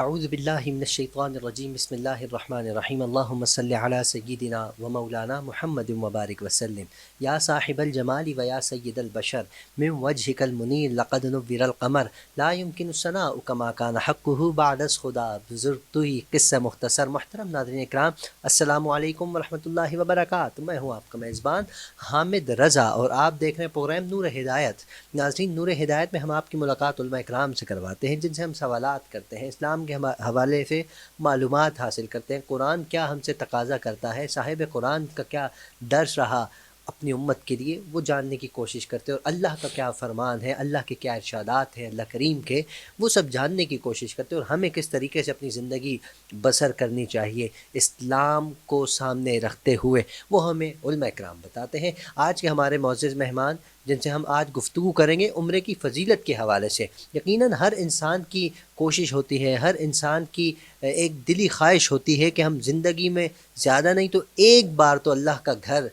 اعوذ باللہ من الشیطان الرجیم بسم اللہ الرحمن الرحیم اللہم صلی علی سیدنا و مولانا محمد مبارک وسلم یا صاحب الجمال و یا سید البشر من وجهک المنیر لقد نور القمر لا يمكن الثناء كما كان حقه بعد از خدا بزرگ تو ہی قصہ مختصر۔ محترم ناظرین اکرام، السلام علیکم ورحمۃ اللہ وبرکاتہ۔ میں ہوں آپ کا میزبان حامد رضا اور آپ دیکھ رہے ہیں پروگرام نور ہدایت۔ ناظرین، نور ہدایت میں ہم آپ کی ملاقات علماء اکرام سے کرواتے ہیں، جن سے ہم سوالات کرتے ہیں، اسلام کے حوالے سے معلومات حاصل کرتے ہیں، قرآن کیا ہم سے تقاضا کرتا ہے، صاحب قرآن کا کیا درس رہا اپنی امت کے لیے، وہ جاننے کی کوشش کرتے ہیں، اور اللہ کا کیا فرمان ہے، اللہ کے کیا ارشادات ہیں اللہ کریم کے، وہ سب جاننے کی کوشش کرتے ہیں، اور ہمیں کس طریقے سے اپنی زندگی بسر کرنی چاہیے اسلام کو سامنے رکھتے ہوئے، وہ ہمیں علماء اکرام بتاتے ہیں۔ آج کے ہمارے معزز مہمان جن سے ہم آج گفتگو کریں گے عمرے کی فضیلت کے حوالے سے۔ یقیناً ہر انسان کی کوشش ہوتی ہے، ہر انسان کی ایک دلی خواہش ہوتی ہے کہ ہم زندگی میں زیادہ نہیں تو ایک بار تو اللہ کا گھر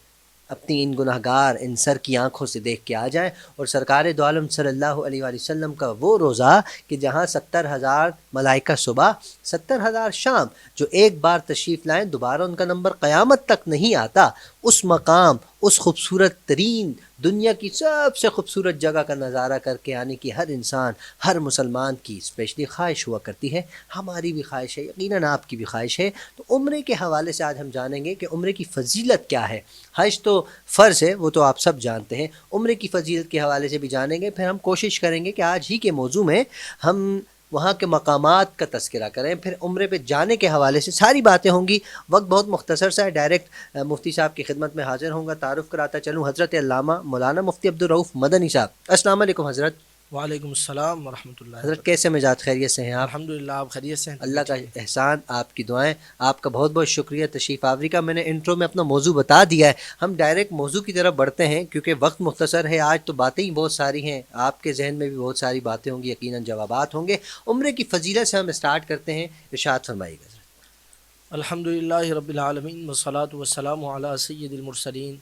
اپنی ان گناہ گار ان سر کی آنکھوں سے دیکھ کے آ جائیں، اور سرکار دو عالم صلی اللہ علیہ وآلہ وسلم کا وہ روزہ کہ جہاں 70,000 ملائکہ صبح 70,000 شام جو ایک بار تشریف لائیں دوبارہ ان کا نمبر قیامت تک نہیں آتا، اس مقام، اس خوبصورت ترین دنیا کی سب سے خوبصورت جگہ کا نظارہ کر کے آنے کی ہر انسان، ہر مسلمان کی اسپیشلی خواہش ہوا کرتی ہے۔ ہماری بھی خواہش ہے، یقیناً آپ کی بھی خواہش ہے۔ تو عمرے کے حوالے سے آج ہم جانیں گے کہ عمرے کی فضیلت کیا ہے۔ حج تو فرض ہے، وہ تو آپ سب جانتے ہیں، عمرے کی فضیلت کے حوالے سے بھی جانیں گے۔ پھر ہم کوشش کریں گے کہ آج ہی کے موضوع میں ہم وہاں کے مقامات کا تذکرہ کریں، پھر عمرے پہ جانے کے حوالے سے ساری باتیں ہوں گی۔ وقت بہت مختصر سا ہے، ڈائریکٹ مفتی صاحب کی خدمت میں حاضر ہوں گا۔ تعارف کراتا چلوں، حضرت علامہ مولانا مفتی عبدالرؤف مدنی صاحب۔ السلام علیکم حضرت۔ وعلیکم السلام ورحمۃ اللہ حضرت کیسے مزاج، خیریت سے ہیں آپ؟ الحمدللہ، آپ خیریت سے ہیں؟ اللہ کا احسان، آپ کی دعائیں، آپ کا بہت بہت شکریہ تشریف آوری کا۔ میں نے انٹرو میں اپنا موضوع بتا دیا ہے، ہم ڈائریکٹ موضوع کی طرف بڑھتے ہیں کیونکہ وقت مختصر ہے۔ آج تو باتیں ہی بہت ساری ہیں، آپ کے ذہن میں بھی بہت ساری باتیں ہوں گی، یقیناً جوابات ہوں گے۔ عمرے کی فضیلت سے ہم اسٹارٹ کرتے ہیں، ارشاد فرمائیے گا حضرت۔ الحمدللہ رب العالمین والصلاة والسلام علی سید المرسلین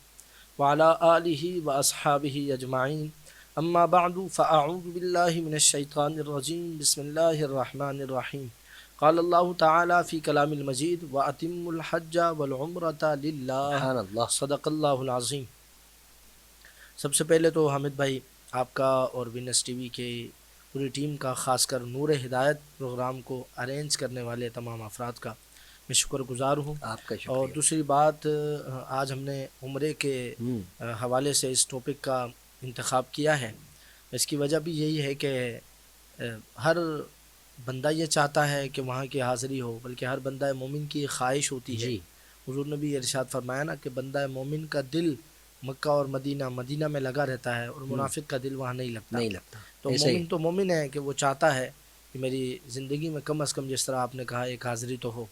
وعلی آلہ واصحابہ اجمعین، اما بعد فاعوذ باللہ من الشیطان الرجیم، بسم اللہ الرحمن الرحیم۔ قال اللہ تعالی فی کلام المجید واتموا الحج والعمرۃ للہ، سبحان اللہ۔ صدق اللہ العظیم۔ سب سے پہلے تو حامد بھائی آپ کا اور وینس ٹی وی کے پوری ٹیم کا، خاص کر نور ہدایت پروگرام کو ارینج کرنے والے تمام افراد کا میں شکر گزار ہوں۔ آپ کا شکریہ۔ اور دوسری بات، آج ہم نے عمرے کے حوالے سے اس ٹاپک کا انتخاب کیا ہے۔ اس کی وجہ بھی یہی ہے کہ ہر بندہ یہ چاہتا ہے کہ وہاں کی حاضری ہو، بلکہ ہر بندہ مومن کی خواہش ہوتی ہے۔ جی، حضور نے بھی ارشاد فرمایا نا کہ بندہ مومن کا دل مکہ اور مدینہ میں لگا رہتا ہے، اور منافق کا دل وہاں نہیں لگتا۔ تو مومن تو مومن ہے کہ وہ چاہتا ہے کہ میری زندگی میں کم از کم، جس طرح آپ نے کہا، ایک حاضری تو ہو۔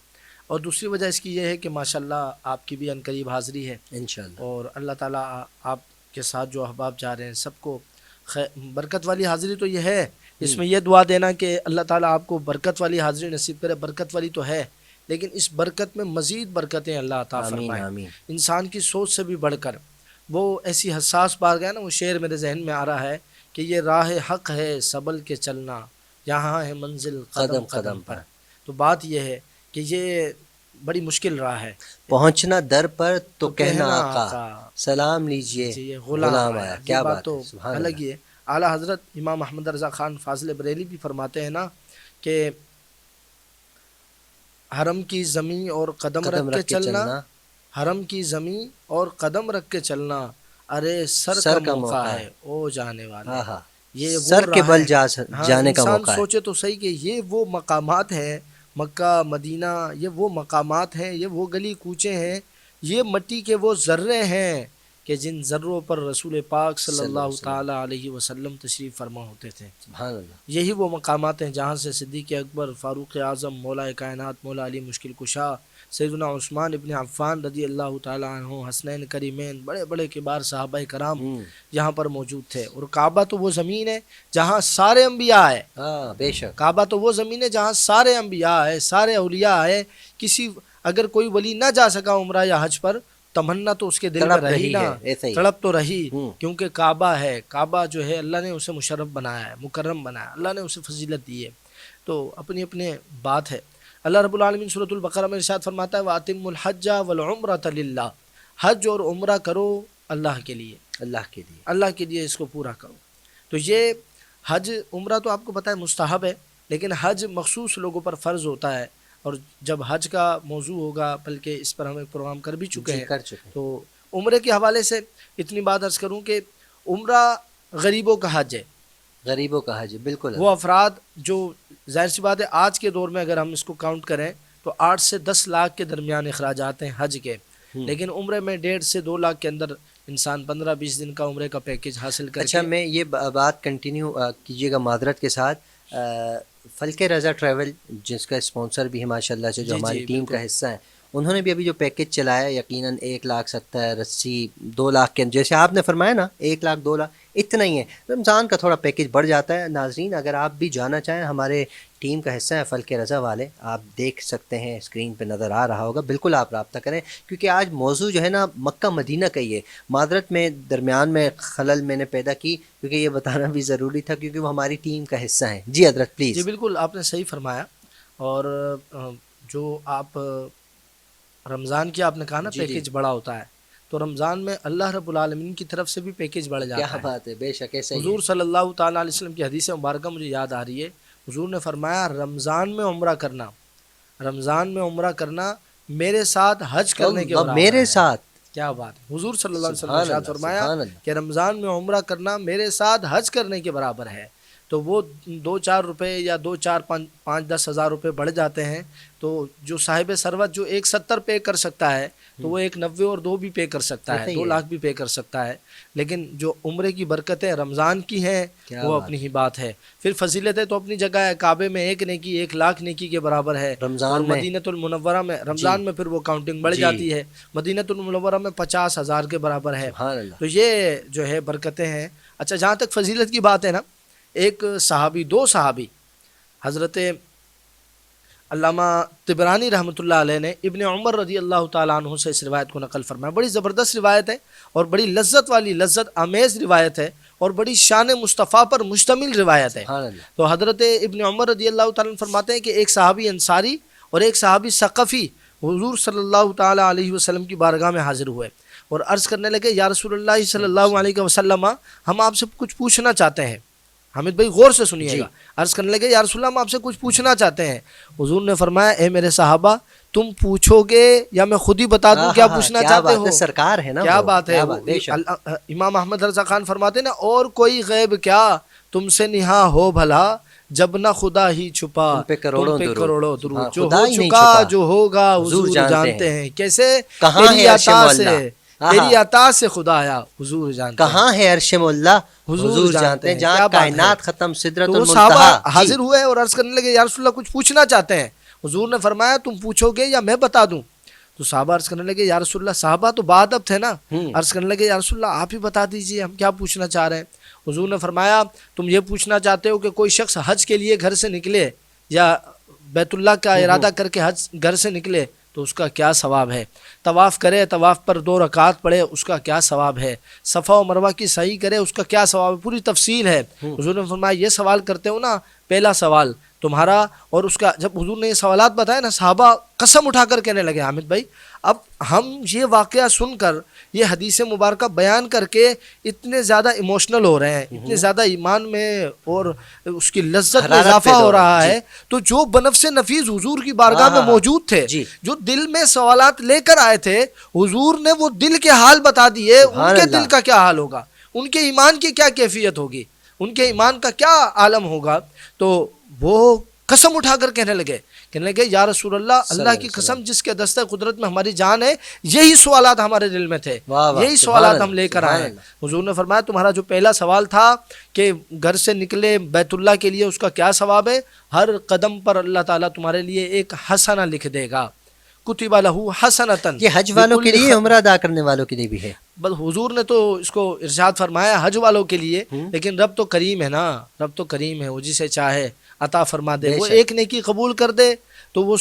اور دوسری وجہ اس کی یہ ہے کہ ماشاءاللہ آپ کی بھی عنقریب حاضری ہے، انشاءاللہ، اور اللہ تعالیٰ آپ کے ساتھ جو احباب جا رہے ہیں سب کو برکت والی حاضری تو یہ ہے۔ اس میں یہ دعا دینا کہ اللہ تعالیٰ آپ کو برکت والی حاضری نصیب کرے۔ برکت والی تو ہے، لیکن اس برکت میں مزید برکتیں اللہ عطا فرمائے، آمین۔ انسان کی سوچ سے بھی بڑھ کر۔ وہ ایسی حساس بات گیا نا، وہ شعر میرے ذہن میں آ رہا ہے کہ یہ راہ حق ہے سبل کے چلنا، یہاں ہے منزل قدم قدم پر۔ تو بات یہ ہے کہ یہ بڑی مشکل راہ ہے، پہنچنا در پر تو کہنا آقا، سلام لیجئے غلام آیا۔ کیا بات بات تو ہے، سبحان الگ اللہ۔ ہی ہے۔ اعلیٰ حضرت امام احمد رضا خان فاضل بریلی بھی فرماتے ہیں نا کہ حرم کی زمین اور قدم رکھ کے چلنا، حرم کی زمین اور قدم رکھ کے چلنا، ارے سر کا موقع ہے او جانے والے۔ یہ سر کے بل جانے کا موقع ہے۔ انسان سوچے تو صحیح کہ یہ وہ مقامات ہیں، مکہ مدینہ، یہ وہ مقامات ہیں، یہ وہ گلی کوچے ہیں، یہ مٹی کے وہ ذرے ہیں کہ جن ذروں پر رسول پاک صلی اللہ تعالی علیہ وسلم تشریف فرما ہوتے تھے۔ سبحان اللہ۔ یہی وہ مقامات ہیں جہاں سے صدیق اکبر، فاروق اعظم، مولا کائنات، مولا علی مشکل کشا، سیدنا عثمان ابن عفان رضی اللہ تعالیٰ عنہ، حسنین کریمین، بڑے بڑے کبار صحابہ کرام یہاں پر موجود تھے۔ اور کعبہ تو وہ زمین ہے جہاں سارے انبیاء آئے، بے شک، کعبہ تو وہ زمین ہے جہاں سارے انبیاء آئے، سارے اولیاء آئے۔ کسی اگر کوئی ولی نہ جا سکا عمرہ یا حج پر، تمنا تو اس کے دل میں رہی نا، تڑپ تو رہی، کیونکہ کعبہ ہے۔ کعبہ جو ہے اللہ نے اسے مشرف بنایا ہے، مکرم بنایا، اللہ نے اسے فضیلت دی ہے۔ تو اپنی اپنے بات ہے۔ اللہ رب العالمین سورۃ البقرہ میں ارشاد فرماتا ہے وَأَتِمُّ الْحَجَّ وَالْعُمْرَةَ لِلَّهِ، حج اور عمرہ کرو اللہ کے لیے، اللہ کے لیے اس کو پورا کرو۔ تو یہ حج عمرہ تو آپ کو پتہ ہے مستحب ہے، لیکن حج مخصوص لوگوں پر فرض ہوتا ہے، اور جب حج کا موضوع ہوگا، بلکہ اس پر ہم ایک پروگرام کر بھی چکے ہیں، تو عمرے کے حوالے سے اتنی بات عرض کروں کہ عمرہ غریبوں کا حج ہے، غریبوں کا حج، بالکل وہ افراد جو ظاہر سی بات ہے آج کے دور میں اگر ہم اس کو کاؤنٹ کریں تو 8 سے 10 لاکھ کے درمیان اخراجات ہیں حج کے، لیکن عمرے میں 1.5 سے 2 لاکھ کے اندر انسان 15-20 دن کا عمرے کا پیکج حاصل کر اچھا میں یہ بات کنٹینیو کیجیے گا معذرت کے ساتھ، فلک رضا ٹریول جس کا اسپانسر بھی ہے ماشاء اللہ سے، جو ہماری ٹیم کا حصہ ہے، انہوں نے بھی ابھی جو پیکج چلایا یقیناً 1,70,000 80 2 لاکھ کے، جیسے آپ نے فرمایا نا 1 لاکھ 2 لاکھ اتنا ہی ہے، رمضان کا تھوڑا پیکج بڑھ جاتا ہے۔ ناظرین اگر آپ بھی جانا چاہیں، ہمارے ٹیم کا حصہ ہے فلک رضا والے، آپ دیکھ سکتے ہیں اسکرین پہ نظر آ رہا ہوگا، بالکل آپ رابطہ کریں، کیونکہ آج موضوع جو ہے نا مکہ مدینہ کا ہی ہے۔ معذرت میں درمیان میں خلل میں نے پیدا کی، کیونکہ یہ بتانا بھی ضروری تھا کیونکہ وہ ہماری ٹیم کا حصہ ہیں۔ جی حضرت پلیز۔ جی بالکل آپ نے صحیح فرمایا، اور جو آپ رمضان کی آپ نے کہا نا پیکج بڑا ہوتا ہے، تو رمضان میں اللہ رب العالمین کی طرف سے بھی پیکج بڑھ جاتا ہے۔ کیا بات ہے، بے شک ایسا ہی ہے۔ حضور صلی اللہ تعالیٰ علیہ وسلم کی حدیث مبارکہ مجھے یاد آ رہی ہے، حضور نے فرمایا رمضان میں عمرہ کرنا، رمضان میں عمرہ کرنا میرے ساتھ حج کرنے کے برابر ہے۔ میرے ساتھ، کیا بات ہے، حضور صلی اللہ علیہ وسلم نے ارشاد فرمایا کہ رمضان میں عمرہ کرنا میرے ساتھ حج کرنے کے برابر ہے۔ تو وہ 2-4 روپے یا 2-4-5-10 ہزار روپے بڑھ جاتے ہیں، تو جو صاحب ثروت جو 1,70,000 پے کر سکتا ہے تو وہ 1,90,000 اور 2 بھی پے کر سکتا ہے، 2 لاکھ بھی پے کر سکتا ہے، لیکن جو عمرے کی برکتیں رمضان کی ہیں وہ اپنی ہی بات ہے۔ پھر فضیلتیں تو اپنی جگہ ہے، کعبے میں 1 نیکی 1 لاکھ نیکی کے برابر ہے، اور مدینۃ المنورہ میں رمضان میں پھر وہ کاؤنٹنگ بڑھ جاتی ہے، مدینۃ المنورہ میں 50,000 کے برابر ہے۔ تو یہ جو ہے برکتیں ہیں۔ اچھا جہاں تک فضیلت کی بات ہے نا، ایک صحابی، 2 صحابی، حضرت علامہ طبرانی رحمۃ اللہ علیہ نے ابن عمر رضی اللہ تعالیٰ عنہ سے اس روایت کو نقل فرمایا۔ بڑی زبردست روایت ہے اور بڑی لذت والی، لذت آمیز روایت ہے، اور بڑی شان مصطفیٰ پر مشتمل روایت ہے۔ تو حضرت ابن عمر رضی اللہ تعالیٰ عنہ فرماتے ہیں کہ ایک صحابی انصاری اور ایک صحابی ثقفی حضور صلی اللہ تعالیٰ علیہ وسلم کی بارگاہ میں حاضر ہوئے اور عرض کرنے لگے یا رسول اللہ صلی اللہ علیہ وسلم، ہم آپ سے کچھ پوچھنا چاہتے ہیں۔ حامد بھائی غور سے سنیے گا، عرض کرنے لگے یا رسول اللہ ہم آپ سے کچھ پوچھنا چاہتے ہیں۔ حضور نے فرمایا اے میرے صحابہ، تم پوچھو گے یا میں خود ہی بتا دوں کیا پوچھنا چاہتے ہو؟ سرکار ہے نا، کیا بات ہے۔ امام احمد رضا خان فرماتے نا، اور کوئی غیب کیا تم سے نہا ہو بھلا، جب نہ خدا ہی چھپا تم پہ کروڑوں درود، جو ہو چکا جو ہوگا حضور جانتے ہیں، کیسے تیری عطا سے، تیری عطا سے خدا آیا حضور جانتے ہیں، کہاں ہے عرش مولا حضور جانتے ہیں، جہاں کائنات ختم سدرۃ المنتہا۔ صحابہ حاضر ہوئے اور عرض کرنے لگے یا رسول اللہ کچھ پوچھنا چاہتے ہیں۔ حضور نے فرمایا تم پوچھو گے یا میں بتا دوں؟ تو صحابہ عرض کرنے لگے یا رسول اللہ، صحابہ تو باادب تھے نا، عرض کرنے لگے یا رسول اللہ آپ ہی بتا دیجئے ہم کیا پوچھنا چاہ رہے ہیں۔ حضور نے فرمایا تم یہ پوچھنا چاہتے ہو کہ کوئی شخص حج کے لیے گھر سے نکلے یا بیت اللہ کا ارادہ کر کے حج گھر سے نکلے تو اس کا کیا ثواب ہے، طواف کرے، طواف پر 2 رکعات پڑھے اس کا کیا ثواب ہے، صفا و مروہ کی سعی کرے اس کا کیا ثواب ہے، پوری تفصیل ہے۔ حضور نے فرمایا یہ سوال کرتے ہو نا، پہلا سوال تمہارا، اور اس کا جب حضور نے یہ سوالات بتائے نا، صحابہ قسم اٹھا کر کہنے لگے حامد بھائی اب ہم یہ واقعہ سن کر، یہ حدیث مبارکہ بیان کر کے اتنے زیادہ ایموشنل ہو رہے ہیں، اتنے زیادہ ایمان میں اور اس کی لذت میں اضافہ ہو رہا ہے، تو جو بنفس نفیس حضور کی بارگاہ میں موجود تھے، جو دل میں سوالات لے کر آئے تھے، حضور نے وہ دل کے حال بتا دیے، ان کے دل کا کیا حال ہوگا، ان کے ایمان کی کیا کیفیت ہوگی، ان کے ایمان کا کیا عالم ہوگا۔ تو وہ قسم اٹھا کر کہنے لگے یا رسول اللہ، اللہ کی قسم جس کے دستہ قدرت میں ہماری جان ہے، یہی سوالات ہمارے دل میں تھے، یہی سوالات ہم لے کر آئے ہیں۔ حضور نے فرمایا تمہارا جو پہلا سوال تھا کہ گھر سے نکلے بیت اللہ کے لیے اس کا کیا ثواب ہے، ہر قدم پر اللہ تعالیٰ تمہارے لیے ایک حسنہ لکھ دے گا، کتب لہ حسنۃ۔ یہ حج والوں کے لیے، عمرہ ادا کرنے والوں کے لیے بھی ہے، بس حضور نے تو اس کو ارشاد فرمایا حج والوں کے لیے، لیکن رب تو کریم ہے نا، رب تو کریم ہے، وہ جسے چاہے عطا فرما دے، وہ ایک نیکی قبول کر دے تو وہ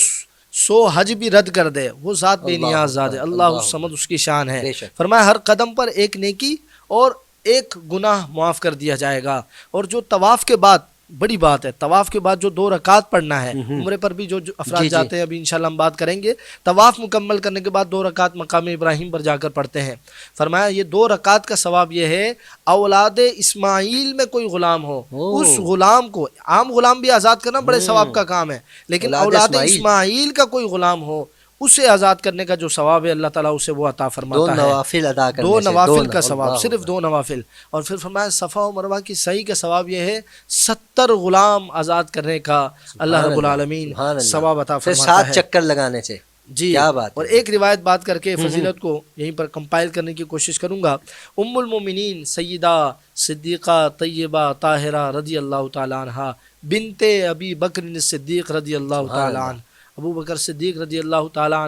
100 حج بھی رد کر دے، وہ ذات بے نیاز ذات ہے، اللہ الصمد اس کی شان ہے۔ فرمایا ہر قدم پر ایک نیکی اور ایک گناہ معاف کر دیا جائے گا، اور جو طواف کے بعد بڑی بات ہے. طواف کے بعد جو 2 رکعت پڑھنا ہے، عمرے پر بھی جو افراد جاتے ہیں، ابھی انشاءاللہ ہم بات کریں گے، طواف مکمل کرنے کے بعد 2 رکعت مقام ابراہیم پر جا کر پڑھتے ہیں. فرمایا یہ 2 رکعت کا ثواب یہ ہے، اولاد اسماعیل میں کوئی غلام ہو، اس غلام کو، عام غلام بھی آزاد کرنا بڑے ثواب کا کام ہے، لیکن اولاد اسماعیل کا کوئی غلام ہو، اسے آزاد کرنے کا جو ثواب ہے اللہ تعالیٰ اسے وہ عطا فرماتا ہے. 2 نوافل ادا کرنے 2 سے، نوافل کا ثواب، صرف 2 نوافل. اور پھر فرمایا صفا و مروہ کی سعی کا ثواب یہ ہے 70 غلام آزاد کرنے کا اللہ رب العالمین ثواب عطا پھر فرماتا 7 ہے. چکر لگانے سے. جی کیا بات ہے. اور ایک روایت بات کر کے فضیلت کو یہیں پر کمپائل کرنے کی کوشش کروں گا. ام المومنین سیدہ صدیقہ طیبہ طاہرہ رضی اللہ تعالیٰ عنہ بنت ابی بکر صدیق رضی اللہ تعالیٰ عنہ، ابو بکر صدیق رضی اللہ تعالیٰ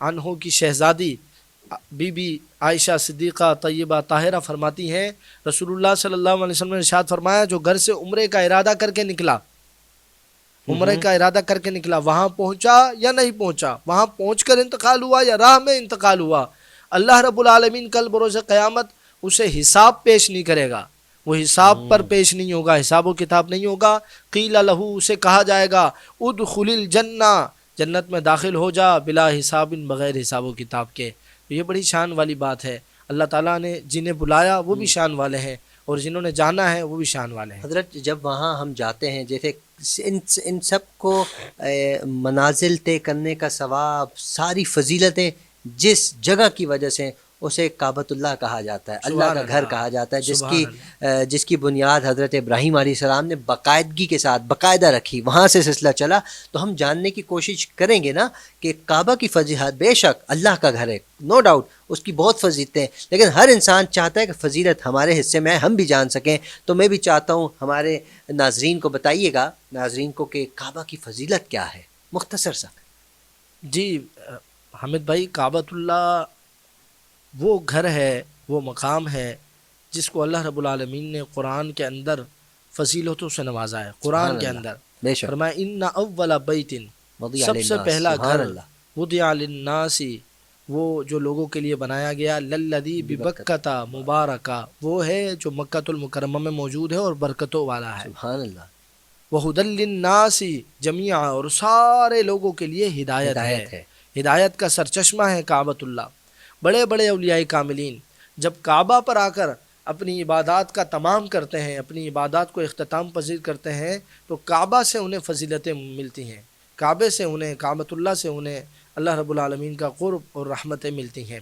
عنہ کی شہزادی بی بی عائشہ صدیقہ طیبہ طاہرہ فرماتی ہیں رسول اللہ صلی اللہ علیہ وسلم نے ارشاد فرمایا جو گھر سے عمرے کا ارادہ کر کے نکلا، عمرے کا ارادہ کر کے نکلا، وہاں پہنچا یا نہیں پہنچا، وہاں پہنچ کر انتقال ہوا یا راہ میں انتقال ہوا، اللہ رب العالمین کل بروز قیامت اسے حساب پیش نہیں کرے گا، وہ حساب پر پیش نہیں ہوگا، حساب و کتاب نہیں ہوگا. قیل لہو، اسے کہا جائے گا ادخل الجنہ، جنت میں داخل ہو جا، بلا حساب، بغیر حساب و کتاب کے. یہ بڑی شان والی بات ہے. اللہ تعالیٰ نے جنہیں بلایا وہ بھی شان والے ہیں، اور جنہوں نے جانا ہے وہ بھی شان والے ہیں. حضرت جب وہاں ہم جاتے ہیں، جیسے ان سب کو منازل طے کرنے کا ثواب، ساری فضیلتیں جس جگہ کی وجہ سے اسے کعبۃ اللہ کہا جاتا ہے، اللہ کا گھر کہا جاتا ہے، جس کی بنیاد حضرت ابراہیم علیہ السلام نے باقاعدگی کے ساتھ باقاعدہ رکھی، وہاں سے سلسلہ چلا. تو ہم جاننے کی کوشش کریں گے نا کہ کعبہ کی فضیلت بے شک اللہ کا گھر ہے، نو ڈاؤٹ اس کی بہت فضیلتیں، لیکن ہر انسان چاہتا ہے کہ فضیلت ہمارے حصے میں ہم بھی جان سکیں. تو میں بھی چاہتا ہوں ہمارے ناظرین کو بتائیے گا، ناظرین کو، کہ کعبہ کی فضیلت کیا ہے، مختصر سا. جی حامد بھائی، کعبۃ اللہ وہ گھر ہے، وہ مقام ہے جس کو اللہ رب العالمین نے قرآن کے اندر فضیلتوں سے نوازا ہے. قرآن کے اندر فرمایا ان اول بیت، سب سے پہلا گھر وضع للناس، وہ جو لوگوں کے لیے بنایا گیا، للذی ببکۃ مبارکہ، وہ ہے جو مکۃ المکرمہ میں موجود ہے اور برکتوں والا ہے. سبحان اللہ. وہدی للناس جمیعا، اور سارے لوگوں کے لیے ہدایت ہے. ہدایت کا سرچشمہ ہے کعبۃ اللہ. بڑے بڑے اولیاء کاملین جب کعبہ پر آ کر اپنی عبادات کا تمام کرتے ہیں، اپنی عبادات کو اختتام پذیر کرتے ہیں، تو کعبہ سے انہیں فضیلتیں ملتی ہیں، کعبے سے انہیں، کعبۃ اللہ سے انہیں اللہ رب العالمین کا قرب اور رحمتیں ملتی ہیں.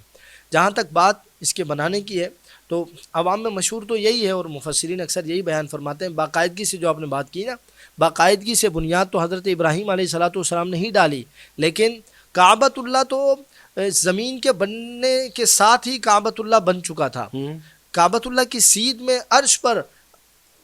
جہاں تک بات اس کے بنانے کی ہے تو عوام میں مشہور تو یہی ہے، اور مفسرین اکثر یہی بیان فرماتے ہیں. باقاعدگی سے جو آپ نے بات کی نا، باقاعدگی سے بنیاد تو حضرت ابراہیم علیہ السلام نے ہی ڈالی، لیکن کعبۃ اللہ تو زمین کے بننے کے ساتھ ہی کعبۃ اللہ بن چکا تھا. کعبۃ اللہ کی سیدھ میں، عرش پر،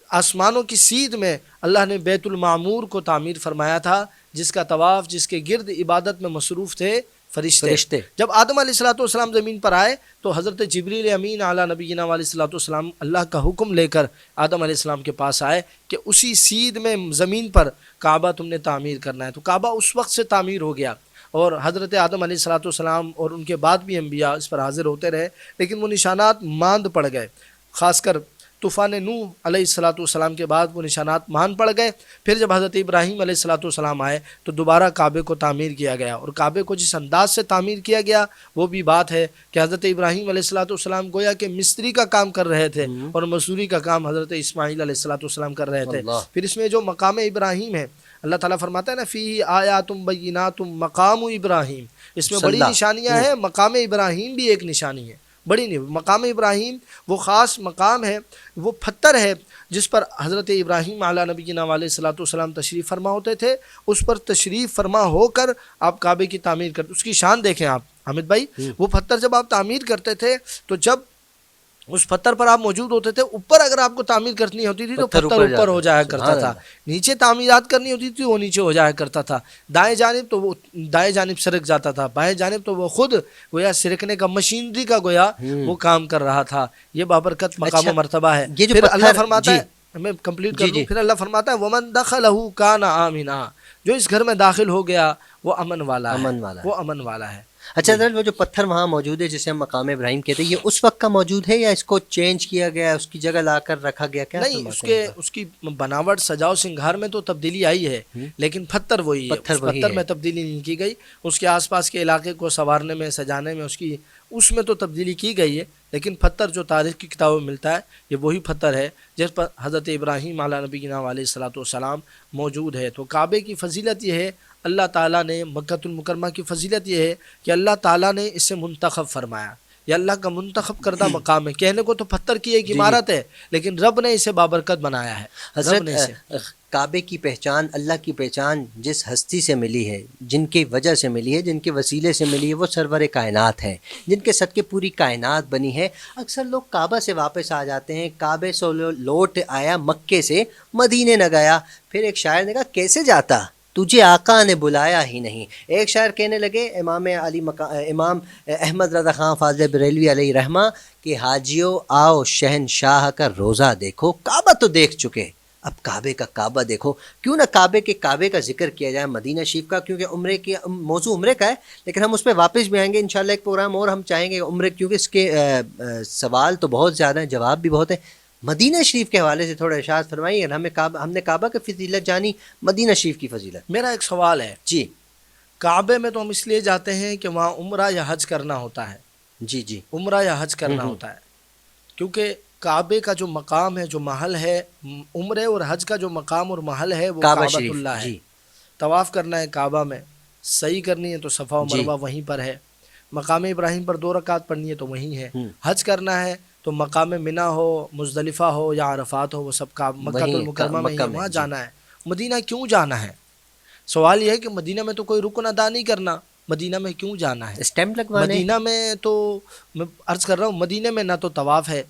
آسمانوں کی سیدھ میں اللہ نے بیت المعمور کو تعمیر فرمایا تھا، جس کا طواف، جس کے گرد عبادت میں مصروف تھے فرشتے. جب آدم علیہ السلام زمین پر آئے تو حضرت جبریل امین علی نبینا علیہ السلام اللہ کا حکم لے کر آدم علیہ السلام کے پاس آئے کہ اسی سیدھ میں زمین پر کعبہ تم نے تعمیر کرنا ہے. تو کعبہ اس وقت سے تعمیر ہو گیا، اور حضرت آدم علیہ السلام اور ان کے بعد بھی انبیاء اس پر حاضر ہوتے رہے، لیکن وہ نشانات ماند پڑ گئے. خاص کر طوفان نوح علیہ السلام کے بعد وہ نشانات مان پڑ گئے. پھر جب حضرت ابراہیم علیہ السلام آئے تو دوبارہ کعبے کو تعمیر کیا گیا، اور کعبے کو جس انداز سے تعمیر کیا گیا وہ بھی بات ہے کہ حضرت ابراہیم علیہ السلام گویا کہ مستری کا کام کر رہے تھے، اور مزدوری کا کام حضرت اسماعیل علیہ السلام کر رہے تھے. پھر اس میں جو مقام ابراہیم ہے، اللہ تعالیٰ فرماتا ہے نا فی آیات بینات مقام ابراہیم، اس میں بڑی نشانیاں ہیں. مقام ابراہیم بھی ایک نشانی ہے، بڑی نہیں. مقام ابراہیم وہ خاص مقام ہے، وہ پتھر ہے جس پر حضرت ابراہیم علیہ نبینا علیہ السلام تشریف فرما ہوتے تھے. اس پر تشریف فرما ہو کر آپ کعبے کی تعمیر کرتے. اس کی شان دیکھیں آپ حامد بھائی، وہ پتھر جب آپ تعمیر کرتے تھے تو جب اس پتھر پر آپ موجود ہوتے تھے، اوپر اگر آپ کو تعمیر کرنی ہوتی تھی تو پتھر اوپر ہو جایا کرتا تھا، نیچے تعمیرات کرنی ہوتی تھی وہ نیچے ہو جایا کرتا تھا. دائیں جانب تو وہ دائیں جانب سرک جاتا تھا، بائیں جانب تو وہ خود گویا سرکنے کا، مشینری کا گویا وہ کام کر رہا تھا. یہ بابرکت مقام و مرتبہ ہے. پھر اللہ فرماتا ہے، میں کمپلیٹ کر دوں، پھر اللہ فرماتا ہے وَمَن دَخَلَهُ كَانَ آمِنًا، جو اس گھر میں داخل ہو گیا وہ امن والا ہے، وہ امن والا ہے. اچھا حضرت وہ جو پتھر وہاں موجود ہے جسے ہم مقام ابراہیم کہتے ہیں، یہ اس وقت کا موجود ہے یا اس کو چینج کیا گیا، اس کی جگہ لا کر رکھا گیا، کیا نہیں، فرماتے ہیں؟ اس کی بناوٹ سجاؤ سنگھار میں تو تبدیلی آئی ہے، لیکن پتھر وہی ہے، اس پتھر میں تبدیلی نہیں کی گئی. اس کے آس پاس کے علاقے کو سنوارنے میں، سجانے میں اس میں تو تبدیلی کی گئی ہے، لیکن پتھر جو تاریخ کی کتابوں میں ملتا ہے یہ وہی پتھر ہے جس پر حضرت ابراہیم علیہ نبینا علیہ الصلوۃ والسلام موجود ہے. تو کعبے کی فضیلت یہ ہے، اللہ تعالیٰ نے مکۃ المکرمہ کی فضیلت یہ ہے کہ اللہ تعالیٰ نے اسے منتخب فرمایا. یہ اللہ کا منتخب کردہ مقام ہے. کہنے کو تو پتھر کی ایک عمارت ہے، لیکن رب نے اسے بابرکت بنایا ہے. حضرت کعبے کی پہچان، اللہ کی پہچان جس ہستی سے ملی ہے، جن کی وجہ سے ملی ہے، جن کے وسیلے سے ملی ہے، وہ سرور کائنات ہیں، جن کے صدقے پوری کائنات بنی ہے. اکثر لوگ کعبہ سے واپس آ جاتے ہیں، کعبے سے لوٹ آیا مکے سے، مدینے نہ گیا. پھر ایک شاعر نے کہا کیسے جاتا، تجھے آقا نے بلایا ہی نہیں. ایک شاعر کہنے لگے امام احمد رضا خان فاضل بریلوی علیہ رحمہ کہ حاجیو آؤ شہنشاہ کا روزہ دیکھو، کعبہ تو دیکھ چکے، اب کعبے کا کعبہ دیکھو. کیوں نہ کعبے کا ذکر کیا جائے، مدینہ شریف کا، کیونکہ عمرے کی موضوع عمرے کا ہے، لیکن ہم اس پہ واپس بھی آئیں گے انشاءاللہ. ایک پروگرام اور ہم چاہیں گے عمرے، کیونکہ اس کے سوال تو بہت زیادہ ہیں، جواب بھی بہت ہیں. مدینہ شریف کے حوالے سے تھوڑا ارشاد فرمائیے. ہم نے کعبہ کی فضیلت جانی، مدینہ شریف کی فضیلت. میرا ایک سوال ہے. جی. کعبے میں تو ہم اس لیے جاتے ہیں کہ وہاں عمرہ یا حج کرنا ہوتا ہے. جی. عمرہ یا حج کرنا ہوتا ہے، کیونکہ کعبے کا جو مقام ہے، جو محل ہے، عمرے اور حج کا جو مقام اور محل ہے وہ کعبۃ اللہ ہے. طواف کرنا ہے کعبہ میں، سعی کرنی ہے تو صفا و مروہ وہیں پر ہے. مقام ابراہیم پر 2 رکعت پڑھنی ہے تو وہیں ہے. حج کرنا ہے تو مقام منی ہو، مزدلفہ ہو یا عرفات ہو، وہ سب کا مکہ المکرمہ میں وہاں جانا ہے. مدینہ کیوں جانا ہے؟ سوال یہ ہے کہ مدینہ میں تو کوئی رکن ادا نہیں کرنا، مدینہ میں کیوں جانا ہے؟ اسٹیمپ لگوانے. مدینہ میں تو میں عرض کر رہا ہوں، مدینہ میں نہ تو طواف ہے،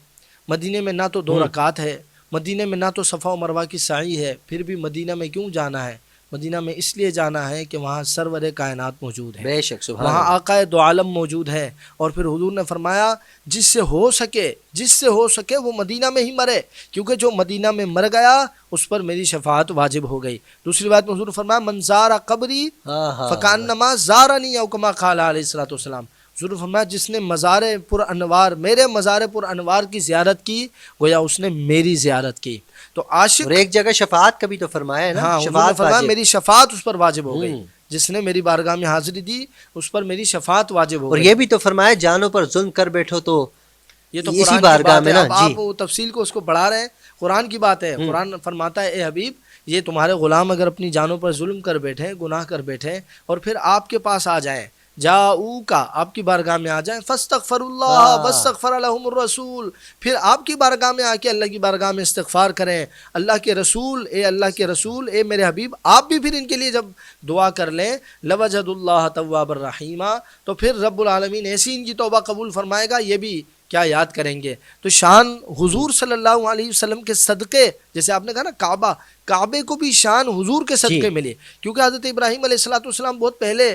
مدینہ میں نہ تو 2 رکعت ہے، مدینہ میں نہ تو صفا و مروہ کی سعی ہے. پھر بھی مدینہ میں کیوں جانا ہے؟ مدینہ میں اس لیے جانا ہے کہ وہاں سرور کائنات موجود ہے، بے شک، سبحان وہاں اللہ. آقا دو عالم موجود ہے. اور پھر حضور نے فرمایا جس سے ہو سکے وہ مدینہ میں ہی مرے، کیونکہ جو مدینہ میں مر گیا اس پر میری شفاعت واجب ہو گئی. دوسری بات میں حضور نے فرمایا من زار قبری فکانما زارنی، او کما قال علیہ الصلوۃ والسلام. حضور نے فرمایا جس نے مزار پر انوار، میرے مزار پر انوار کی زیارت کی، گویا اس نے میری زیارت کی. تو عاشق، اور ایک جگہ شفاعت کا بھی تو فرمایا ہے نا. ہاں، شفاعت فرمایا میری شفاعت اس پر واجب ہو گئی. جس نے میری بارگاہ میں حاضری دی اس پر میری شفاعت واجب ہو گئی. اور یہ بھی تو فرمایا جانوں پر ظلم کر بیٹھو تو یہ تو اسی بارگاہ میں نا. آپ تفصیل کو اس کو بڑھا رہے ہیں. قرآن کی بات ہے. قرآن فرماتا ہے اے حبیب، یہ تمہارے غلام اگر اپنی جانوں پر ظلم کر بیٹھیں، گناہ کر بیٹھیں، اور پھر آپ کے پاس آ جائیں، جاؤکا، آپ کی بارگاہ میں آ جائیں، فاستغفر اللہ واستغفر لهم الرسول، پھر آپ کی بارگاہ میں آ کے اللہ کی بارگاہ میں استغفار کریں. اللہ کے رسول، اے میرے حبیب، آپ بھی پھر ان کے لیے جب دعا کر لیں، لوجد اللہ تواب الرحیم، تو پھر رب العالمین ایسی ان کی توبہ قبول فرمائے گا، یہ بھی کیا یاد کریں گے. تو شان حضور صلی اللہ علیہ وسلم کے صدقے، جیسے آپ نے کہا نا کعبے کو بھی شان حضور کے صدقے ملے، کیونکہ حضرت ابراہیم علیہ الصلوۃ والسلام بہت پہلے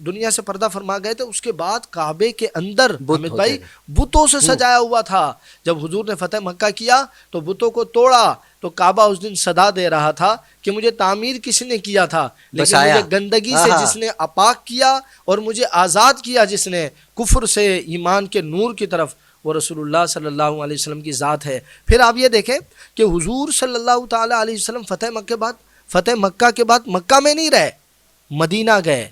دنیا سے پردہ فرما گئے تھے. اس کے بعد کعبے کے اندر حمید بھائی بتوں سے سجایا ہوا تھا. جب حضور نے فتح مکہ کیا تو بتوں کو توڑا، تو کعبہ اس دن صدا دے رہا تھا کہ مجھے تعمیر کس نے کیا تھا، لیکن مجھے گندگی سے جس نے اپاک کیا اور مجھے آزاد کیا جس نے کفر سے ایمان کے نور کی طرف، وہ رسول اللہ صلی اللہ علیہ وسلم کی ذات ہے. پھر آپ یہ دیکھیں کہ حضور صلی اللہ تعالیٰ علیہ وسلم فتح مکہ کے بعد مکہ میں نہیں رہے، مدینہ گئے،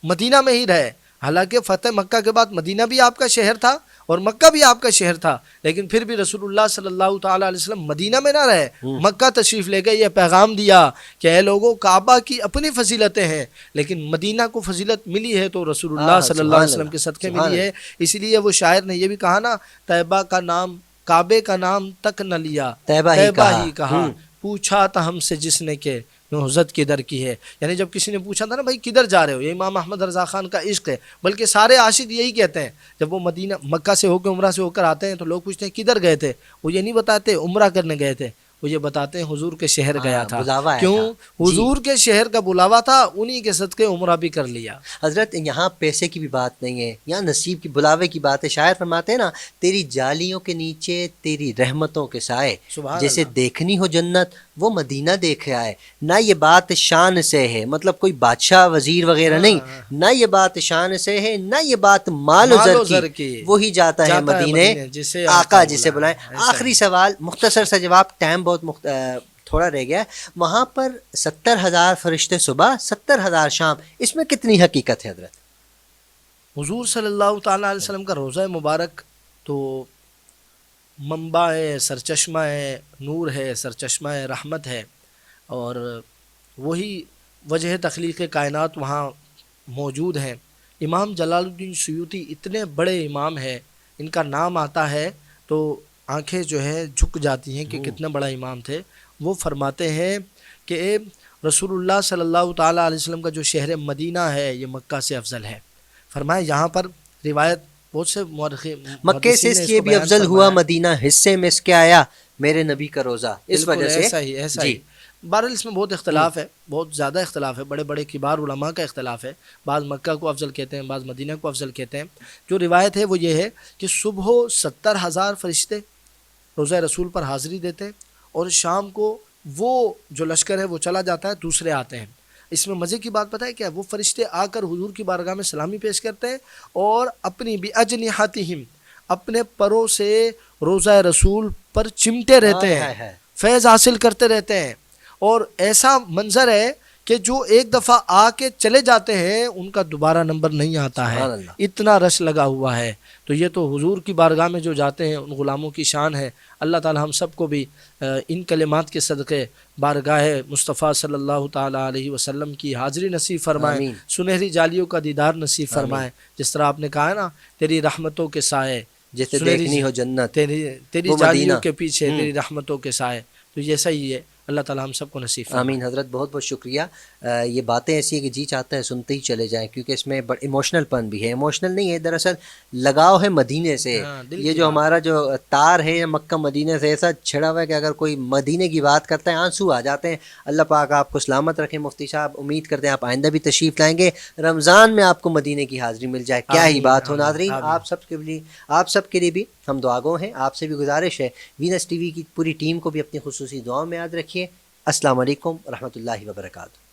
مدینہ میں ہی رہے. حالانکہ فتح مکہ کے بعد مدینہ بھی آپ کا شہر تھا اور مکہ بھی آپ کا شہر تھا، لیکن پھر بھی رسول اللہ صلی اللہ تعالیٰ علیہ وسلم مدینہ میں نہ رہے، مکہ تشریف لے گئے. یہ پیغام دیا کہ اے لوگوں، کعبہ کی اپنی فضیلتیں ہیں، لیکن مدینہ کو فضیلت ملی ہے تو رسول اللہ صلی اللہ علیہ وسلم کے صدقے ملی ہے. اسی لیے وہ شاعر نے یہ بھی کہا نا، طیبہ کا نام، کعبے کا نام تک نہ لیا، طیبہ ہی کہا، پوچھا تھا ہم سے جس نے کہ نہضت کدھر کی ہے. یعنی جب کسی نے پوچھا تھا نا بھائی کدھر جا رہے ہو، یہ امام احمد رضا خان کا عشق ہے. بلکہ سارے عاشق یہی کہتے ہیں جب وہ مکہ سے ہو کے عمرہ سے ہو کر آتے ہیں تو لوگ پوچھتے ہیں کدھر گئے تھے، وہ یہ نہیں بتاتے عمرہ کرنے گئے تھے، وہ یہ بتاتے ہیں حضور کے شہر گیا تھا. بلاوا آیا کیوں؟ تھا. حضور کے شہر کا بلاوا تھا، انہی کے صدقے عمرہ بھی کر لیا. حضرت یہاں پیسے کی بھی بات نہیں ہے، یہاں نصیب کی بلاوے کی بات ہے. شاعر فرماتے ہیں نا، تیری جالیوں کے نیچے تیری رحمتوں کے سائے، سبحان جیسے اللہ. دیکھنی ہو جنت وہ مدینہ دیکھ آئے. نہ یہ بات شان سے ہے، مطلب کوئی بادشاہ وزیر وغیرہ نہیں، نہ یہ بات شان سے ہے، نہ یہ بات مال و زر کی. وہی جاتا ہے مدینے جسے آقا جسے بلائیں. ایسا آخری سوال مختصر سا جواب، ٹائم بہت تھوڑا رہ گیا. وہاں پر 70,000 فرشتے صبح، 70,000 شام، اس میں کتنی حقیقت ہے حضرت؟ حضور صلی اللہ تعالیٰ علیہ وسلم کا روضہ مبارک تو منبع ہے، سرچشمہ ہے، نور ہے، سرچشمہ ہے، رحمت ہے، اور وہی وجہ تخلیق کائنات وہاں موجود ہیں. امام جلال الدین سیوطی اتنے بڑے امام ہیں، ان کا نام آتا ہے تو آنکھیں جو ہے جھک جاتی ہیں کہ کتنے بڑا امام تھے. وہ فرماتے ہیں کہ رسول اللہ صلی اللہ تعالیٰ علیہ وسلم کا جو شہر مدینہ ہے یہ مکہ سے افضل ہے. فرمایا یہاں پر روایت بہت سے مکے سے اس لیے بھی افضل ہوا، مدینہ حصے میں اس کے آیا میرے نبی کا روزہ، اس وجہ سے. ایسا ہی. بہرحال اس میں بہت اختلاف ہے، بہت زیادہ اختلاف ہے، بڑے بڑے کبار علماء کا اختلاف ہے. بعض مکہ کو افضل کہتے ہیں، بعض مدینہ کو افضل کہتے ہیں. جو روایت ہے وہ یہ ہے کہ صبح 70,000 فرشتے روزہ رسول پر حاضری دیتے ہیں، اور شام کو وہ جو لشکر ہے وہ چلا جاتا ہے، دوسرے آتے ہیں. اس میں مزے کی بات پتہ ہے کیا؟ وہ فرشتے آ کر حضور کی بارگاہ میں سلامی پیش کرتے ہیں اور اپنی بِأَجْنِحَتِهِمْ اپنے پروں سے روزہ رسول پر چمٹے رہتے ہیں، فیض حاصل کرتے رہتے ہیں. اور ایسا منظر ہے کہ جو ایک دفعہ آ کے چلے جاتے ہیں ان کا دوبارہ نمبر نہیں آتا ہے، اتنا رش لگا ہوا ہے. تو یہ تو حضور کی بارگاہ میں جو جاتے ہیں ان غلاموں کی شان ہے. اللہ تعالی ہم سب کو بھی ان کلمات کے صدقے بارگاہ مصطفیٰ صلی اللہ تعالیٰ علیہ وسلم کی حاضری نصیب فرمائے، سنہری جالیوں کا دیدار نصیب فرمائے. جس طرح آپ نے کہا ہے نا، تیری رحمتوں کے سائے، جیسے دیکھنی ہو جنت، تیری جالیوں کے پیچھے تیری رحمتوں کے سائے. تو جیسا ہی ہے، اللہ تعالی ہم سب کو نصیب فرمائے. آمین. حضرت بہت بہت شکریہ. یہ باتیں ایسی ہیں کہ جی چاہتا ہے سنتے ہی چلے جائیں، کیونکہ اس میں ایموشنل پن بھی ہے. ایموشنل نہیں ہے، دراصل لگاؤ ہے مدینے سے. یہ جو ہمارا جو تار ہے مکہ مدینے سے ایسا چھڑا ہوا ہے کہ اگر کوئی مدینے کی بات کرتا ہے آنسو آ جاتے ہیں. اللہ پاک آپ کو سلامت رکھے. مفتی صاحب امید کرتے ہیں آپ آئندہ بھی تشریف لائیں گے، رمضان میں آپ کو مدینے کی حاضری مل جائے. کیا ہی بات ہو. ناظرین آپ سب کے لیے بھی ہم دعا گو ہیں. آپ سے بھی گزارش ہے وینس ٹی وی کی پوری ٹیم کو بھی اپنی خصوصی دعاؤں میں یاد رکھیے. السلام علیکم ورحمۃ اللہ وبرکاتہ.